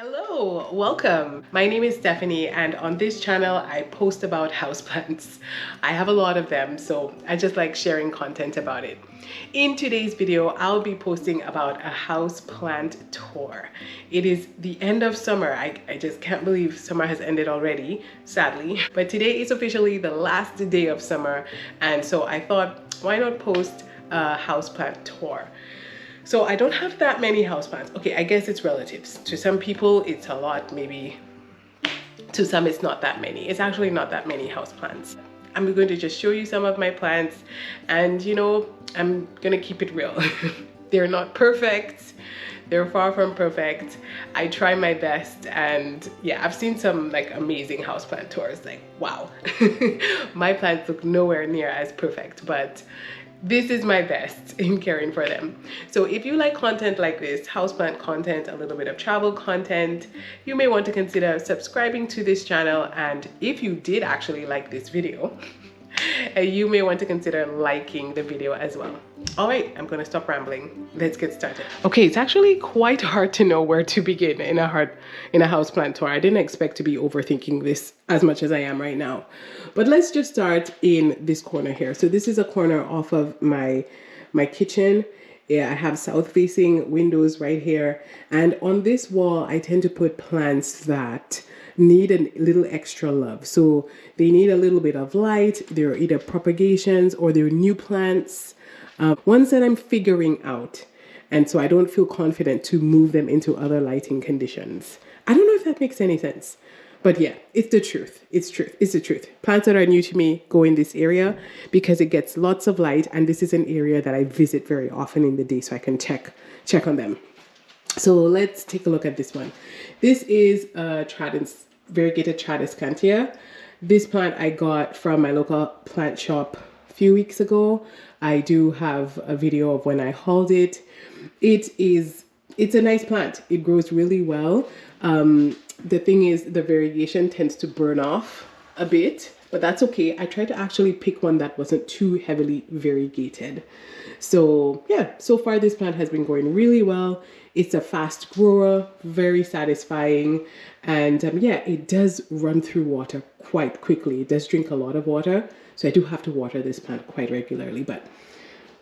Hello, welcome. My name is Stephanie and on this channel I post about houseplants. I have a lot of them, so I just like sharing content about it. In today's video, I'll be posting about a houseplant tour. It is the end of summer. I just can't believe summer has ended already, sadly. But today is officially the last day of summer, and so I thought, why not post a houseplant tour? So I don't have that many houseplants. Okay, I guess it's relatives. To some people, it's a lot. Maybe to some, it's not that many. It's actually not that many houseplants. I'm going to just show you some of my plants, and you know, I'm gonna keep it real. They're not perfect. They're far from perfect. I try my best, and yeah, I've seen some like amazing houseplant tours. Like, wow, my plants look nowhere near as perfect, but this is my best in caring for them. So if you like content like this, houseplant content, a little bit of travel content, you may want to consider subscribing to this channel. And if you did actually like this video, you may want to consider liking the video as well. All right, I'm gonna stop rambling. Let's get started. Okay, it's actually quite hard to know where to begin in a houseplant tour. I didn't expect to be overthinking this as much as I am right now. But let's just start in this corner here. So this is a corner off of my kitchen. Yeah, I have south-facing windows right here. And on this wall, I tend to put plants that need a little extra love. So they need a little bit of light. They're either propagations or they're new plants. Ones that I'm figuring out. And so I don't feel confident to move them into other lighting conditions. I don't know if that makes any sense. But yeah, it's the truth. It's the truth. Plants that are new to me go in this area because it gets lots of light. And this is an area that I visit very often in the day, so I can check on them. So let's take a look at this one. This is a variegated Tradescantia. This plant I got from my local plant shop a few weeks ago. I do have a video of when I hauled it. It's a nice plant. It grows really well. The thing is, the variegation tends to burn off a bit, but that's okay. I tried to actually pick one that wasn't too heavily variegated. So yeah, so far this plant has been growing really well. It's a fast grower, very satisfying. And yeah, it does run through water quite quickly. It does drink a lot of water. So I do have to water this plant quite regularly. But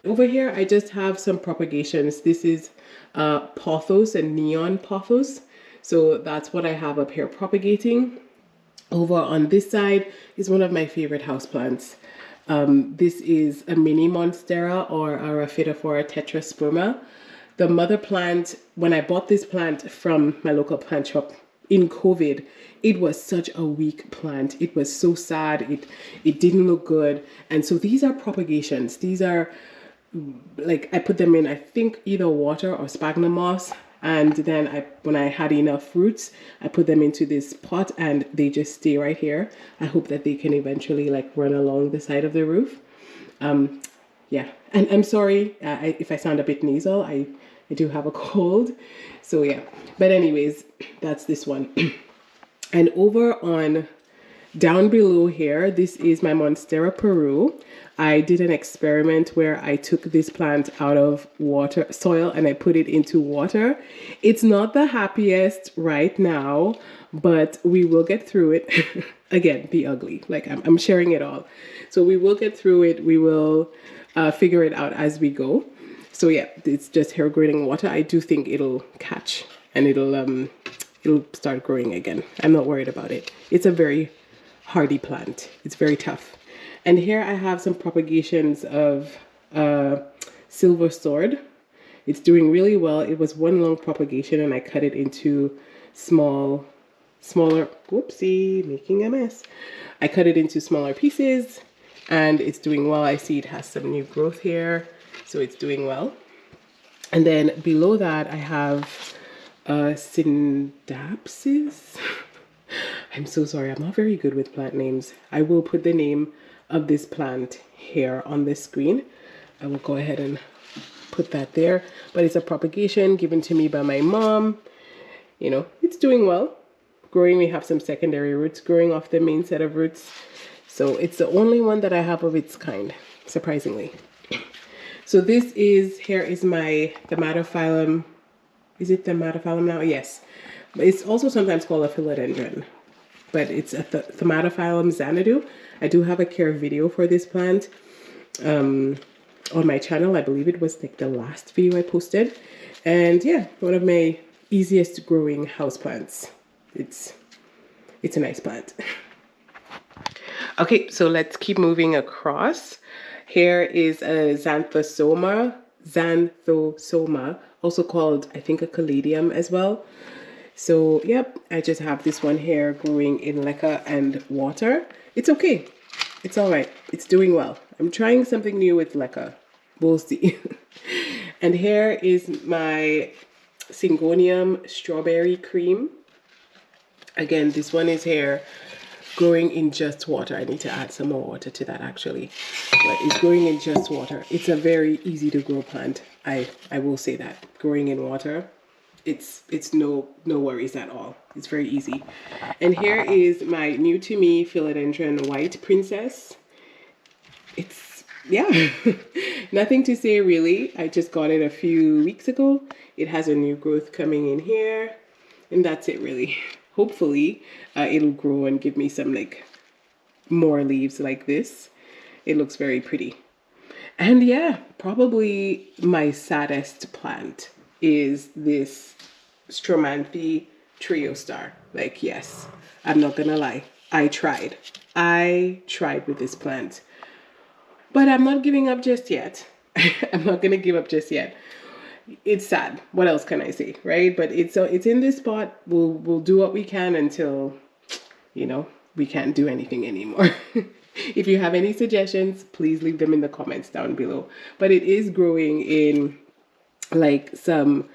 over here, I just have some propagations. This is Pothos and neon Pothos. So that's what I have up here propagating. Over on this side is one of my favorite houseplants. This is a mini Monstera or a Rhaphidophora tetrasperma. The mother plant, when I bought this plant from my local plant shop in COVID, it was such a weak plant. It was so sad. It didn't look good. And so these are propagations. These are like, I put them in, I think either water or sphagnum moss. And then when I had enough roots, I put them into this pot and they just stay right here. I hope that they can eventually like run along the side of the roof. Yeah, and I'm sorry if I sound a bit nasal. I do have a cold. So yeah, but anyways, that's this one. And over on down below here, this is my Monstera Peru. I did an experiment where I took this plant out of soil and I put it into water. It's not the happiest right now, but we will get through it. Again, be ugly. Like I'm sharing it all. So we will get through it. We will figure it out as we go. So yeah, it's just hair growing in water. I do think it'll catch and it'll start growing again. I'm not worried about it. It's a very hardy plant. It's very tough. And here I have some propagations of silver sword. It's doing really well. It was one long propagation and I cut it into smaller, whoopsie, making a mess. I cut it into smaller pieces and it's doing well. I see it has some new growth here, so it's doing well. And then below that I have Syndapsis. I'm so sorry, I'm not very good with plant names. I will put the name of this plant here on this screen. I will go ahead and put that there. But it's a propagation given to me by my mom. You know, it's doing well. Growing, we have some secondary roots growing off the main set of roots. So it's the only one that I have of its kind, surprisingly. So here is my Thaumatophyllum. Is it Thaumatophyllum now? Yes. It's also sometimes called a Philodendron, but it's a Thaumatophyllum xanadu. I do have a care video for this plant on my channel. I believe it was like the last video I posted. And yeah, one of my easiest growing houseplants. It's a nice plant. Okay, so let's keep moving across. Here is a xanthosoma, also called, I think, a caladium as well. So, yep, I just have this one here growing in leca and water. It's okay. It's all right. It's doing well. I'm trying something new with leca. We'll see. And here is my Syngonium strawberry cream. Again, this one is here growing in just water. I need to add some more water to that actually. But it's growing in just water. It's a very easy to grow plant. I will say that. Growing in water, it's no worries at all. It's very easy. And here is my new to me Philodendron white princess. It's, yeah, nothing to say really. I just got it a few weeks ago. It has a new growth coming in here, and that's it really. Hopefully it'll grow and give me some like more leaves like this. It looks very pretty. And yeah, probably my saddest plant is this Stromanthe Triostar. Like, yes, I'm not gonna lie. I tried with this plant, but I'm not giving up just yet. I'm not gonna give up just yet. It's sad. What else can I say, right? But it's in this spot. We'll do what we can until, you know, we can't do anything anymore. If you have any suggestions, please leave them in the comments down below. But it is growing in like some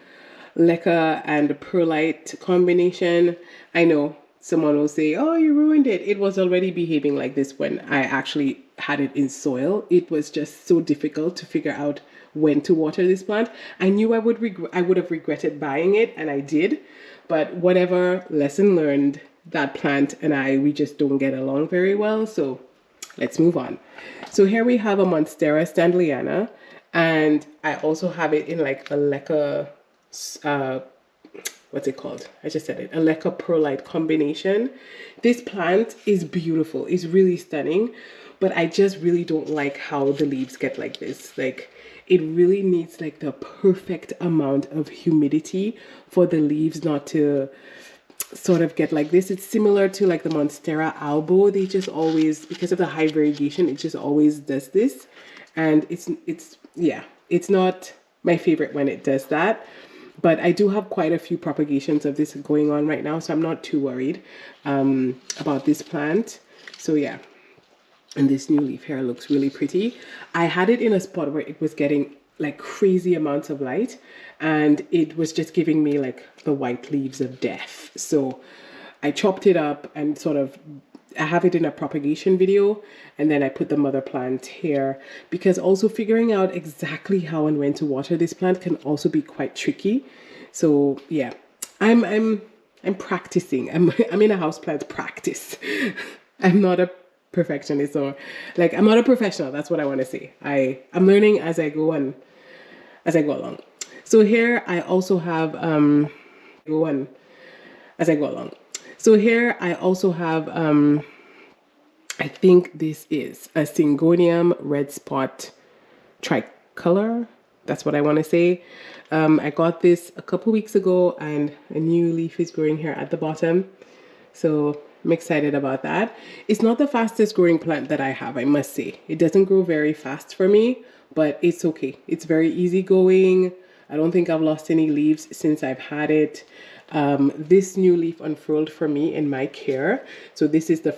leca and perlite combination. I know someone will say, oh, you ruined it. It was already behaving like this when I actually had it in soil. It was just so difficult to figure out when to water this plant. I knew I would have regretted buying it, and I did. But whatever, lesson learned. That plant and we just don't get along very well. So let's move on. So here we have a Monstera standleyana, and I also have it in like a leca, what's it called? I just said it, a leca perlite combination. This plant is beautiful. It's really stunning, but I just really don't like how the leaves get like this. Like, it really needs like the perfect amount of humidity for the leaves not to sort of get like this. It's similar to like the Monstera Albo. They just always, because of the high variegation, it just always does this. And it's not my favorite when it does that. But I do have quite a few propagations of this going on right now, so I'm not too worried about this plant. So yeah, and this new leaf here looks really pretty. I had it in a spot where it was getting like crazy amounts of light, and it was just giving me like the white leaves of death. So I chopped it up and I have it in a propagation video, and then I put the mother plant here, because also figuring out exactly how and when to water this plant can also be quite tricky. So yeah, I'm practicing. I'm in a houseplant practice. I'm not a perfectionist, or like, I'm not a professional. That's what I want to say. I'm learning as I go along. So here I also have I think this is a Syngonium red spot Tricolour. That's what I want to say. I got this a couple weeks ago, and a new leaf is growing here at the bottom. So I'm excited about that. It's not the fastest growing plant that I have, I must say. It doesn't grow very fast for me, but it's okay. It's very easy going. I don't think I've lost any leaves since I've had it. This new leaf unfurled for me in my care. So this is the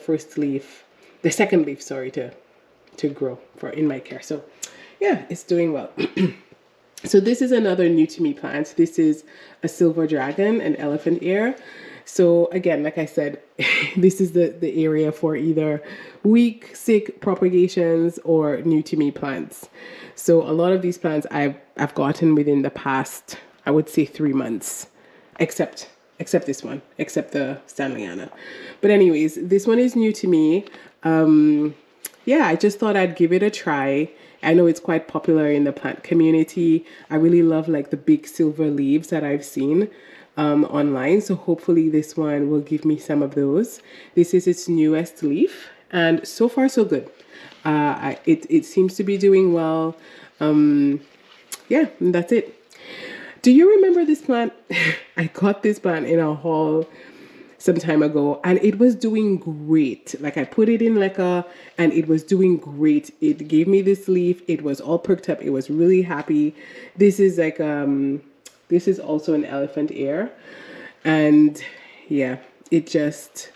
second leaf, sorry, to grow in my care. So yeah, it's doing well. So this is another new to me plant. This is a silver dragon, an elephant ear. So again, like I said, this is the area for either weak, sick propagations or new to me plants. So a lot of these plants I've gotten within the past, I would say 3 months, except this one, except the standleyana. But anyways, this one is new to me. Yeah, I just thought I'd give it a try. I know it's quite popular in the plant community. I really love like the big silver leaves that I've seen. online. So hopefully this one will give me some of those. This is its newest leaf, and so far so good. It seems to be doing well. Yeah, and that's it. Do you remember this plant? I got this plant in a haul some time ago, and it was doing great. Like, I put it in leca and it was doing great. It gave me this leaf. It was all perked up. It was really happy. This is like this is also an elephant ear, and yeah, it just,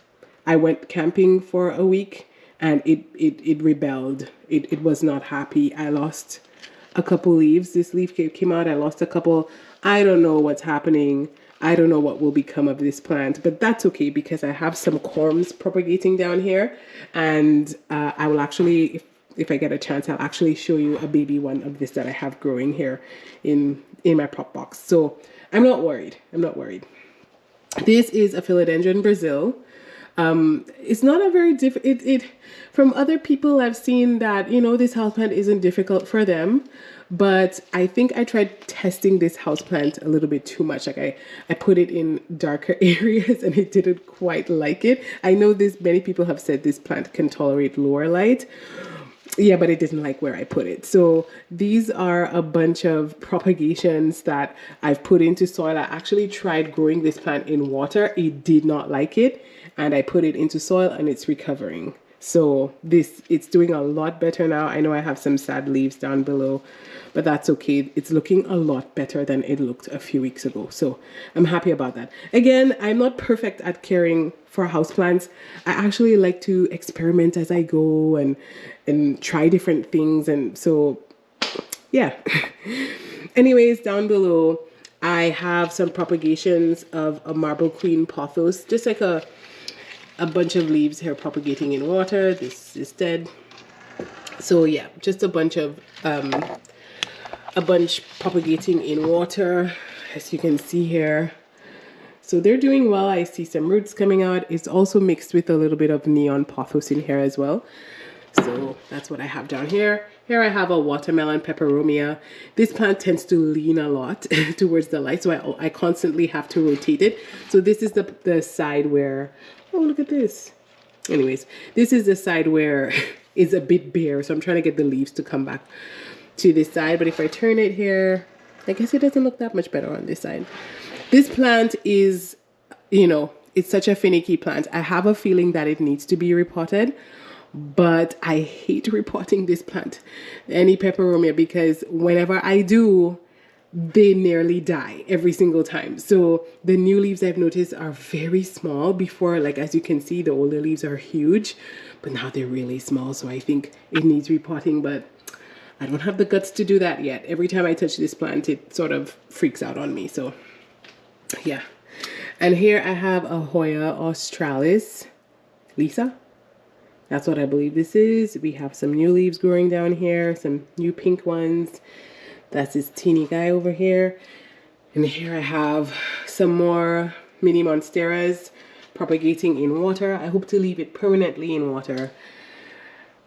I went camping for a week and it rebelled. It was not happy. I lost a couple leaves. This leaf came out. I lost a couple. I don't know what's happening. I don't know what will become of this plant, but that's okay because I have some corms propagating down here, and I will actually, if I get a chance, I'll actually show you a baby one of this that I have growing here in my prop box. So I'm not worried. I'm not worried. This is a Philodendron Brazil. It's not a very from other people I've seen that, you know, this houseplant isn't difficult for them, but I think I tried testing this houseplant a little bit too much. Like I put it in darker areas and it didn't quite like it. I know many people have said this plant can tolerate lower light. Yeah, but it didn't like where I put it. So these are a bunch of propagations that I've put into soil. I actually tried growing this plant in water. It did not like it. And I put it into soil and it's recovering. So it's doing a lot better now. I know I have some sad leaves down below, but that's okay. It's looking a lot better than it looked a few weeks ago. So I'm happy about that. Again, I'm not perfect at caring for houseplants. I actually like to experiment as I go and try different things. And so, yeah. Anyways, down below, I have some propagations of a marble queen pothos, just like a bunch of leaves here propagating in water. This is dead. So yeah, just a bunch propagating in water, as you can see here. So they're doing well. I see some roots coming out. It's also mixed with a little bit of neon pothos in here as well. So that's what I have down here. Here I have a watermelon peperomia. This plant tends to lean a lot towards the light, so I constantly have to rotate it. So this is the side where, oh, look at this. Anyways, this is the side where it's a bit bare, so I'm trying to get the leaves to come back to this side. But if I turn it here, I guess it doesn't look that much better on this side. This plant is, you know, it's such a finicky plant. I have a feeling that it needs to be repotted, but I hate repotting this plant, any peperomia, because whenever I do, they nearly die every single time. So the new leaves I've noticed are very small. Before, like, as you can see, the older leaves are huge, but now they're really small. So I think it needs repotting, but I don't have the guts to do that yet. Every time I touch this plant, it sort of freaks out on me. So yeah. And here I have a Hoya Australis, Lisa. That's what I believe this is. We have some new leaves growing down here, some new pink ones. That's this teeny guy over here. And here I have some more mini monsteras propagating in water. I hope to leave it permanently in water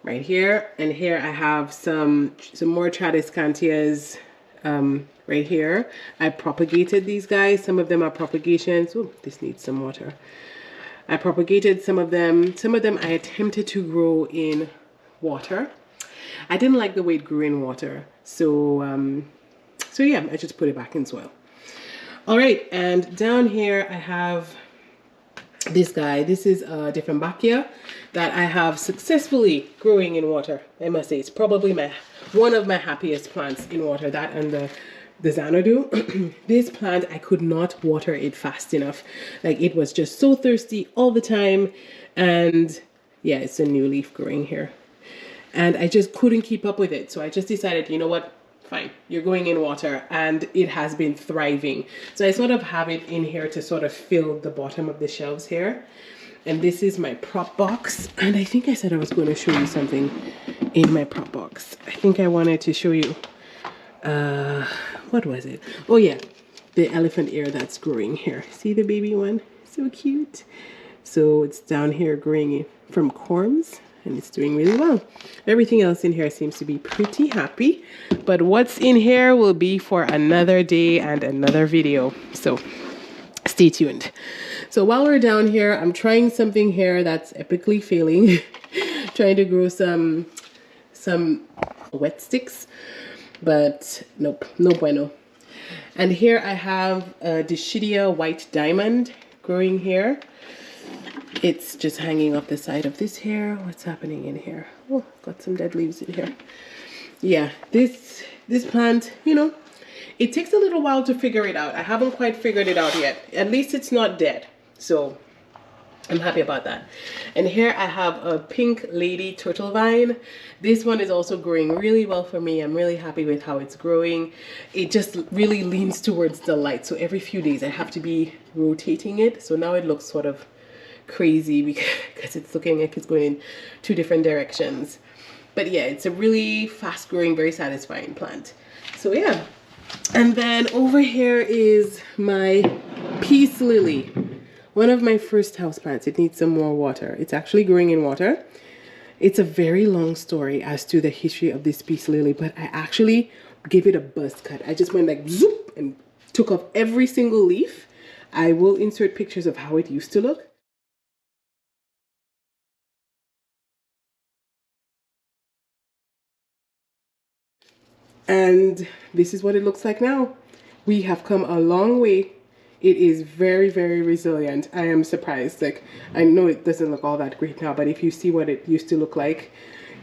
right here. And here I have some more Tradescantias right here. I propagated these guys. Some of them are propagations. Oh, this needs some water. I propagated some of them. Some of them I attempted to grow in water. I didn't like the way it grew in water. So yeah, I just put it back in soil. All right, and down here I have this guy. This is a Diffenbachia that I have successfully growing in water. I must say, it's probably one of my happiest plants in water, that and the xanadu. This plant, I could not water it fast enough. Like, it was just so thirsty all the time. And yeah, it's a new leaf growing here. And I just couldn't keep up with it. So I just decided, you know what? Fine, you're going in water, and it has been thriving. So I sort of have it in here to sort of fill the bottom of the shelves here. And this is my prop box. And I think I said I was going to show you something in my prop box. I think I wanted to show you, what was it? Oh yeah, the elephant ear that's growing here. See the baby one? So cute. So it's down here growing from corms, and it's doing really well. Everything else in here seems to be pretty happy, but what's in here will be for another day and another video. So Stay tuned. So while we're down here, I'm trying something here that's epically failing. Trying to grow some wet sticks, but nope, no bueno. And here I have a Discidia white diamond growing here. It's just hanging off the side of this here. What's happening in here? Oh, got some dead leaves in here. Yeah, this plant, you know, it takes a little while to figure it out. I haven't quite figured it out yet. At least it's not dead. So I'm happy about that. And here I have a pink lady Turtlevine. This one is also growing really well for me. I'm really happy with how it's growing. It just really leans towards the light. So every few days I have to be rotating it. So now it looks sort of crazy because it's looking like it's going in two different directions. But yeah, it's a really fast growing, very satisfying plant. So yeah. And then over here is my peace lily. One of my first houseplants. It needs some more water. It's actually growing in water. It's a very long story as to the history of this peace lily, but I actually gave it a buzz cut. I just went like zoop and took off every single leaf. I will insert pictures of how it used to look. And this is what it looks like now. We have come a long way. It is very, very resilient. I am surprised. Like, I know it doesn't look all that great now, but if you see what it used to look like,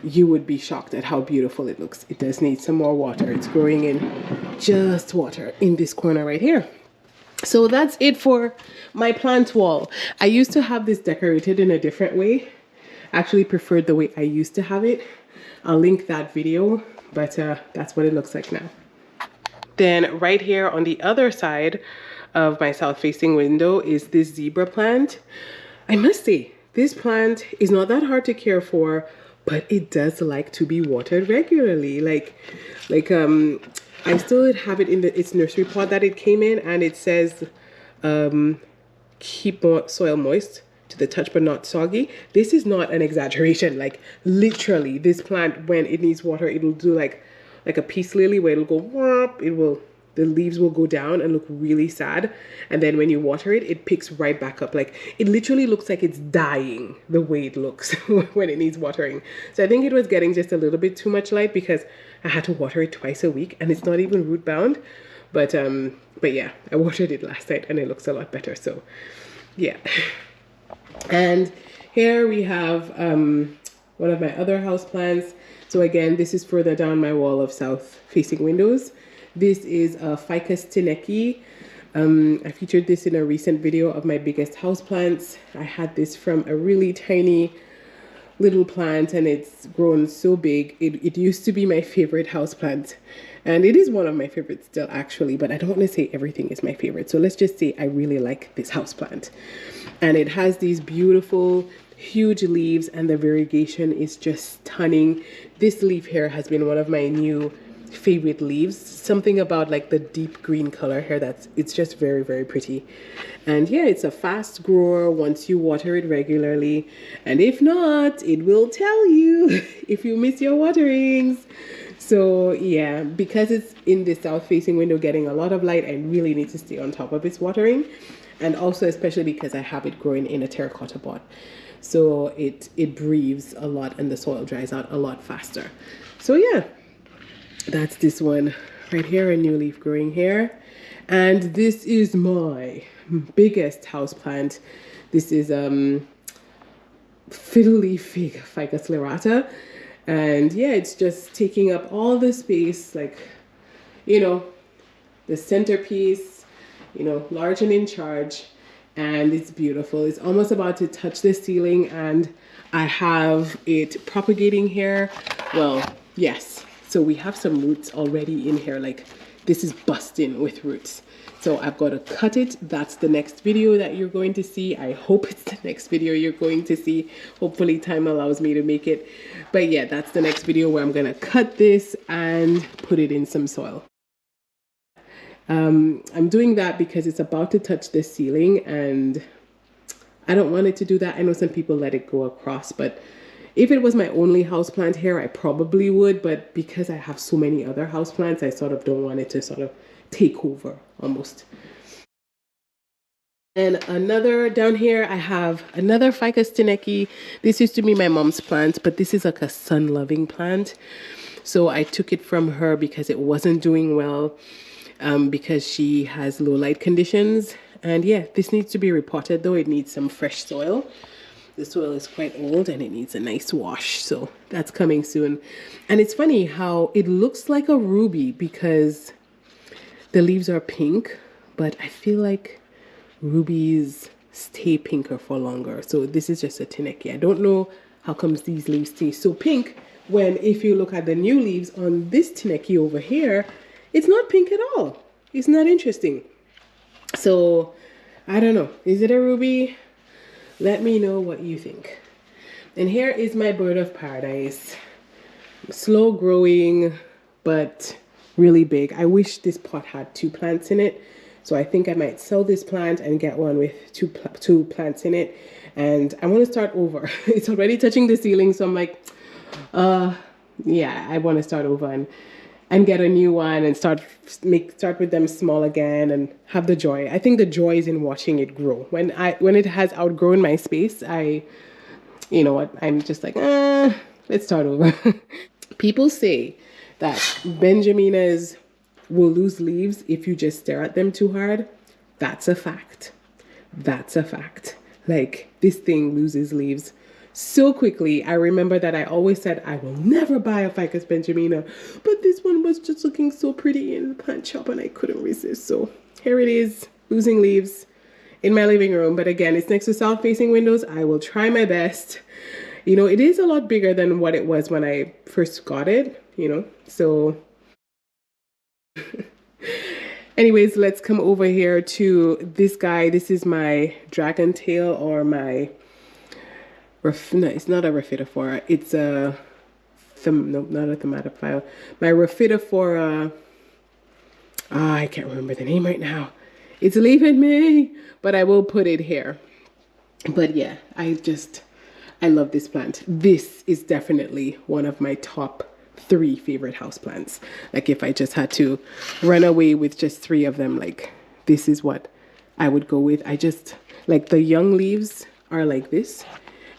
you would be shocked at how beautiful it looks. It does need some more water. It's growing in just water in this corner right here. So that's it for my plant wall. I used to have this decorated in a different way. Actually preferred the way I used to have it. I'll link that video, but that's what it looks like now. Then right here on the other side of my south-facing window is this zebra plant. I must say, this plant is not that hard to care for, but it does like to be watered regularly. I still have it in its nursery pot that it came in, and it says keep soil moist to the touch but not soggy. This is not an exaggeration. Like, literally, this plant, when it needs water, it'll do like a peace lily where it'll go whoop, the leaves will go down and look really sad, and then when you water it, it picks right back up. Like, it literally looks like it's dying the way it looks when it needs watering. So I think it was getting just a little bit too much light because I had to water it twice a week, and it's not even root bound. But yeah, I watered it last night and it looks a lot better. So yeah. And here we have one of my other houseplants. So again, this is further down my wall of south-facing windows. This is a Ficus Tineke. I featured this in a recent video of my biggest houseplants. I had this from a really tiny little plant, and it's grown so big. It used to be my favorite houseplant, and it is one of my favorites still, actually, but I don't want to say everything is my favorite. So let's just say I really like this houseplant. And it has these beautiful huge leaves, and the variegation is just stunning. This leaf here has been one of my new favorite leaves. Something about like the deep green color here, it's just very, very pretty. And yeah, it's a fast grower once you water it regularly, and if not, it will tell you if you miss your waterings. So yeah, because it's in the south facing window getting a lot of light, I really need to stay on top of its watering. And also especially because I have it growing in a terracotta pot, so it breathes a lot and the soil dries out a lot faster. So yeah, that's this one right here, a new leaf growing here. And this is my biggest houseplant. This is fiddle leaf Ficus Lyrata. And yeah, it's just taking up all the space, like, you know, the centerpiece, you know, large and in charge. And it's beautiful. It's almost about to touch the ceiling, and I have it propagating here. Well, yes. So we have some roots already in here. Like, this is busting with roots. So I've got to cut it. That's the next video that you're going to see. I hope it's the next video you're going to see. Hopefully time allows me to make it. But yeah, that's the next video where I'm going to cut this and put it in some soil. I'm doing that because it's about to touch the ceiling, and I don't want it to do that. I know some people let it go across, but if it was my only houseplant here, I probably would. But because I have so many other houseplants, I sort of don't want it to sort of take over almost. And another down here, I have another Ficus Tineke. This used to be my mom's plant, but this is like a sun-loving plant. So I took it from her because it wasn't doing well, because she has low light conditions. And yeah, this needs to be repotted though. It needs some fresh soil. The soil is quite old and it needs a nice wash. So that's coming soon. And it's funny how it looks like a ruby because the leaves are pink, but I feel like rubies stay pinker for longer. So this is just a Tineke. I don't know how comes these leaves stay so pink when if you look at the new leaves on this Tineke over here, it's not pink at all. Isn't that interesting? So I don't know. Is it a ruby? Let me know what you think. And here is my bird of paradise. Slow growing, but really big. I wish this pot had 2 plants in it. So I think I might sell this plant and get one with two plants in it. And I want to start over. It's already touching the ceiling. So I'm like, yeah, I want to start over and get a new one and start with them small again and have the joy. I think the joy is in watching it grow. When it has outgrown my space, you know what, I'm just like, let's start over. People say that Benjaminas will lose leaves if you just stare at them too hard. That's a fact. That's a fact. Like, this thing loses leaves so quickly. I remember that I always said I will never buy a Ficus Benjamina, but this one was just looking so pretty in the plant shop and I couldn't resist. So here it is, losing leaves in my living room. But again, it's next to south-facing windows. I will try my best. You know, it is a lot bigger than what it was when I first got it, you know, so anyways, let's come over here to this guy. This is my dragon tail, or my no, it's not a Rhaphidophora. It's a no, not a Thaumatophyllum. My Rhaphidophora. I can't remember the name right now. It's leaving me, but I will put it here. But yeah, I love this plant. This is definitely one of my top 3 favorite houseplants. Like, if I just had to run away with just 3 of them, like, this is what I would go with. I just like the young leaves are like this,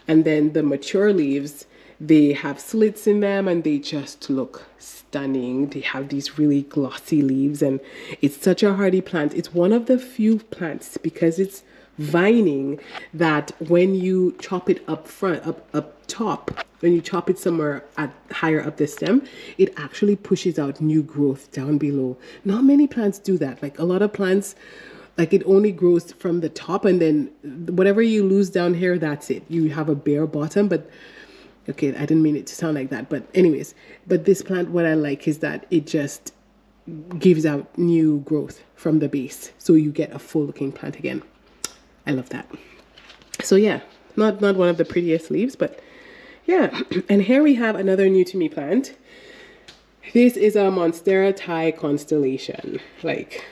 and then the mature leaves, they have slits in them and they just look stunning. They have these really glossy leaves and it's such a hardy plant. It's one of the few plants, because it's vining, that when you chop it up front, up top, when you chop it somewhere higher up the stem, it actually pushes out new growth down below. Not many plants do that. Like, a lot of plants, like, it only grows from the top, and then whatever you lose down here, that's it. You have a bare bottom. But okay, I didn't mean it to sound like that. But anyways, but this plant, what I like is that it just gives out new growth from the base. So you get a full looking plant again. I love that. So yeah, not one of the prettiest leaves, but yeah. And here we have another new to me plant. This is a Monstera Thai Constellation. Like,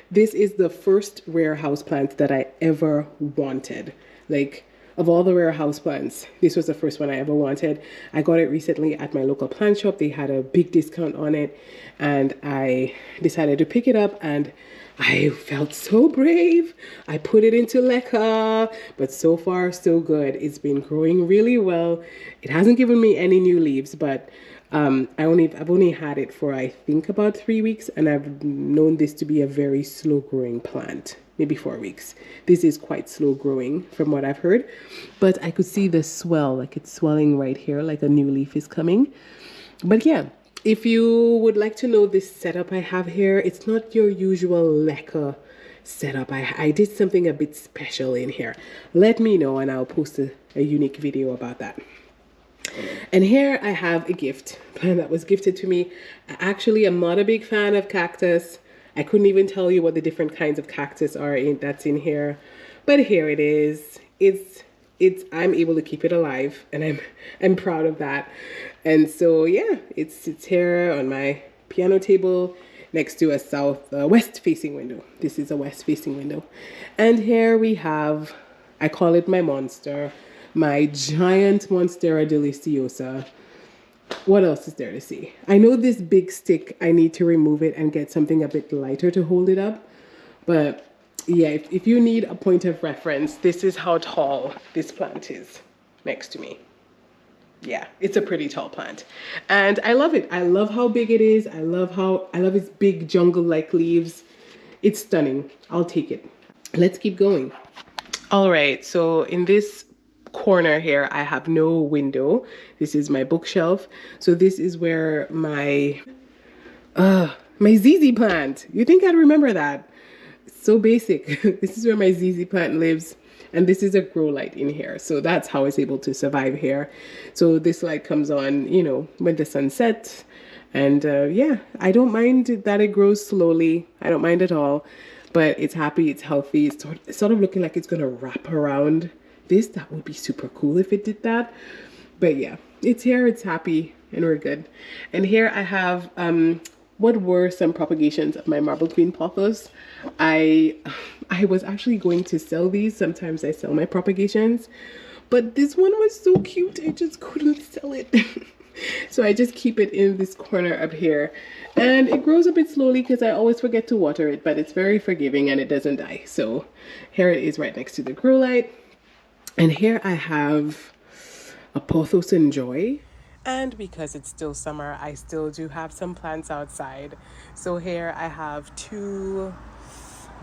this is the first rare house plant that I ever wanted. Like, of all the rare house plants, this was the first one I ever wanted. I got it recently at my local plant shop. They had a big discount on it, and I decided to pick it up, and I felt so brave. I put it into leca, but so far so good. It's been growing really well. It hasn't given me any new leaves, but I've only had it for, I think, about 3 weeks, and I've known this to be a very slow growing plant. Maybe 4 weeks. This is quite slow growing from what I've heard, but I could see the swell, like it's swelling right here, like a new leaf is coming. But yeah, if you would like to know this setup I have here, it's not your usual leca setup. I did something a bit special in here. Let me know and I'll post a unique video about that. And here I have a gift plant that was gifted to me. Actually, I'm not a big fan of cactus. I couldn't even tell you what the different kinds of cactus are that's in here, but here it is. I'm able to keep it alive, and I'm proud of that. And so yeah, it sits here on my piano table next to a west facing window. This is a west facing window. And here we have, I call it my monster, my giant Monstera deliciosa. What else is there to see? I know this big stick, I need to remove it and get something a bit lighter to hold it up. But Yeah, if you need a point of reference, this is how tall this plant is next to me. Yeah, it's a pretty tall plant. And I love it. I love how big it is. I love its big jungle-like leaves. It's stunning. I'll take it. Let's keep going. All right, so in this corner here, I have no window. This is my bookshelf. So this is where my ZZ plant. You think I'd remember that? So basic. This is where my ZZ plant lives. And this is a grow light in here. So that's how it's able to survive here. So this light comes on, you know, when the sun sets. And yeah, I don't mind that it grows slowly. I don't mind at all. But it's happy, it's healthy. It's sort of looking like it's going to wrap around this. That would be super cool if it did that. But yeah, it's here, it's happy, and we're good. And here I have what were some propagations of my Marble Queen Pothos. I was actually going to sell these. Sometimes I sell my propagations, but this one was so cute I just couldn't sell it. So I just keep it in this corner up here, and it grows a bit slowly because I always forget to water it, but it's very forgiving and it doesn't die. So here it is right next to the grow light. And here I have a Pothos and Joy. And because it's still summer, I still do have some plants outside. So here I have two,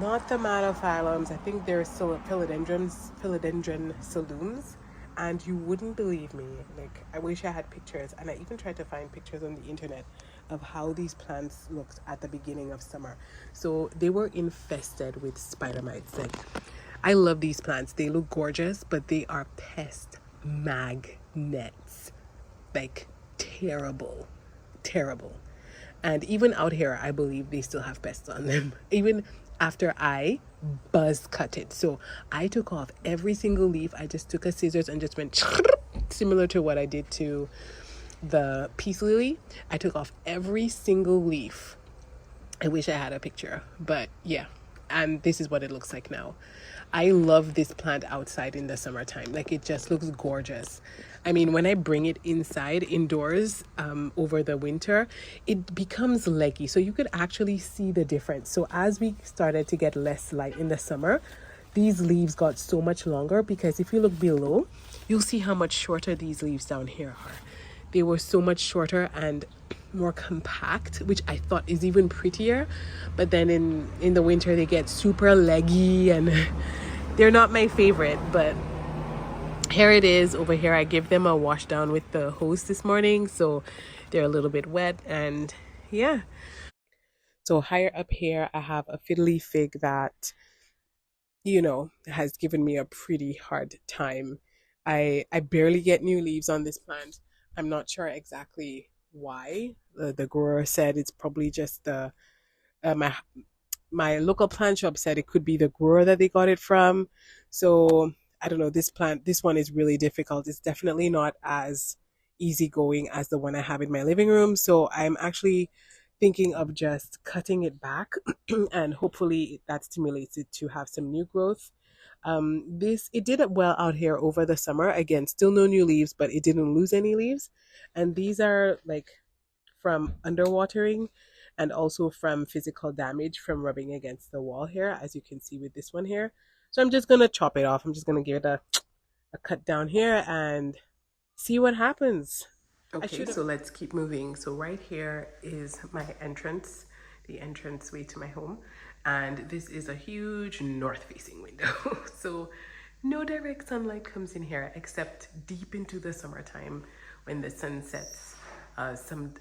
not Thaumatophyllums, I think they're still Philodendron saloons. And you wouldn't believe me, like I wish I had pictures, and I even tried to find pictures on the internet of how these plants looked at the beginning of summer. So they were infested with spider mites. Like, I love these plants. They look gorgeous, but they are pest magnets. Like, terrible. And even out here, I believe they still have pests on them, even after I buzz cut it. So I took off every single leaf. I just took a scissors and just went similar to what I did to the peace lily. I took off every single leaf. I wish I had a picture, but yeah. And this is what it looks like now. I love this plant outside in the summertime. Like, it just looks gorgeous. I mean, when I bring it indoors over the winter, it becomes leggy. So you could actually see the difference. So as we started to get less light in the summer, these leaves got so much longer, because if you look below, you'll see how much shorter these leaves down here are. They were so much shorter and more compact, which I thought is even prettier. But then in the winter, they get super leggy and they're not my favorite. But here it is over here. I give them a wash down with the hose this morning, so they're a little bit wet. And yeah, so higher up here I have a fiddly fig that, you know, has given me a pretty hard time. I barely get new leaves on this plant. I'm not sure exactly why. The grower said it's probably just the my local plant shop said it could be the grower that they got it from. So I don't know. This one is really difficult. It's definitely not as easygoing as the one I have in my living room. So I'm actually thinking of just cutting it back and hopefully that stimulates it to have some new growth. It did well out here over the summer. Again, still no new leaves, but it didn't lose any leaves. And these are like from underwatering and also from physical damage from rubbing against the wall here, as you can see with this one here. So I'm just gonna chop it off. I'm just gonna give it a cut down here and see what happens. Okay, so let's keep moving. So right here is my entrance, the entrance way to my home. And this is a huge north-facing window. So no direct sunlight comes in here except deep into the summertime when the sun sets. Some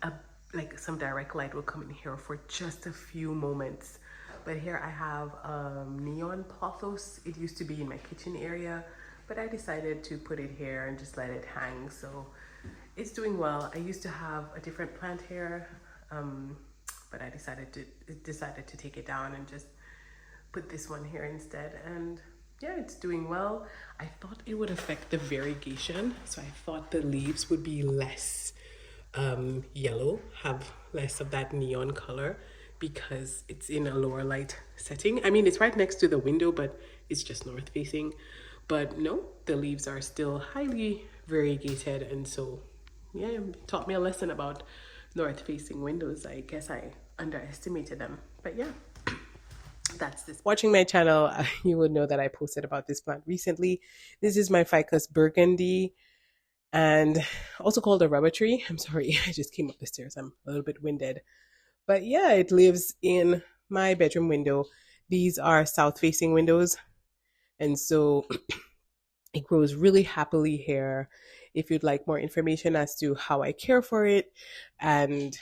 direct light will come in here for just a few moments. But here I have neon pothos. It used to be in my kitchen area, but I decided to put it here and just let it hang. So it's doing well. I used to have a different plant here, but I decided to take it down and just put this one here instead. And yeah, it's doing well. I thought it would affect the variegation, so I thought the leaves would be less yellow, have less of that neon color, because it's in a lower light setting. I mean, it's right next to the window, but it's just north facing. But no, the leaves are still highly variegated, and so yeah, it taught me a lesson about north facing windows. I guess I underestimated them, but yeah. that's this. Watching my channel, you would know that I posted about this plant recently. This is my Ficus Burgandy, and also called a rubber tree. I'm sorry, I just came up the stairs. I'm a little bit winded. But yeah, it lives in my bedroom window. These are south-facing windows, and so it grows really happily here. If you'd like more information as to how I care for it and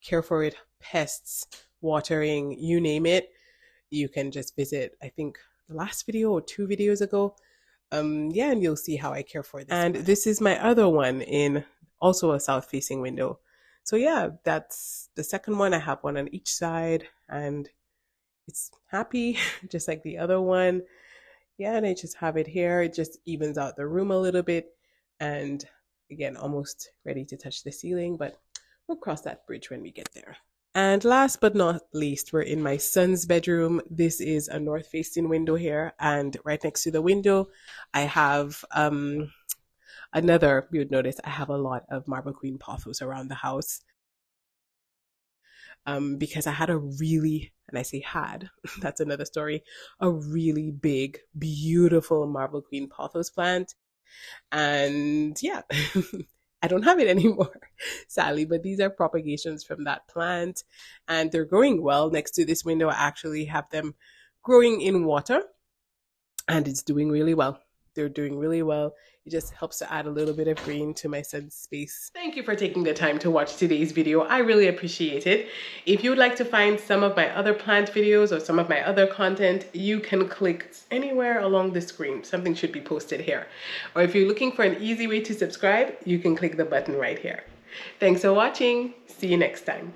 care for it, pests, watering, you name it, you can just visit, I think, the last video or 2 videos ago. Yeah, and you'll see how I care for this. And one. This is my other one in also a south-facing window. So yeah, that's the second one. I have one on each side, and it's happy, just like the other one. Yeah, and I just have it here. It just evens out the room a little bit. And again, almost ready to touch the ceiling, but we'll cross that bridge when we get there. And last but not least, we're in my son's bedroom. This is a north-facing window here, and right next to the window, I have another. You would notice I have a lot of Marble Queen Pothos around the house, because I had a really, and I say had, that's another story, a really big, beautiful Marble Queen Pothos plant, and yeah. I don't have it anymore, sadly, but these are propagations from that plant, and they're growing well. Next to this window, I actually have them growing in water, and it's doing really well. They're doing really well. It just helps to add a little bit of green to my son's space. Thank you for taking the time to watch today's video. I really appreciate it. If you would like to find some of my other plant videos or some of my other content, you can click anywhere along the screen. Something should be posted here. Or if you're looking for an easy way to subscribe, you can click the button right here. Thanks for watching. See you next time.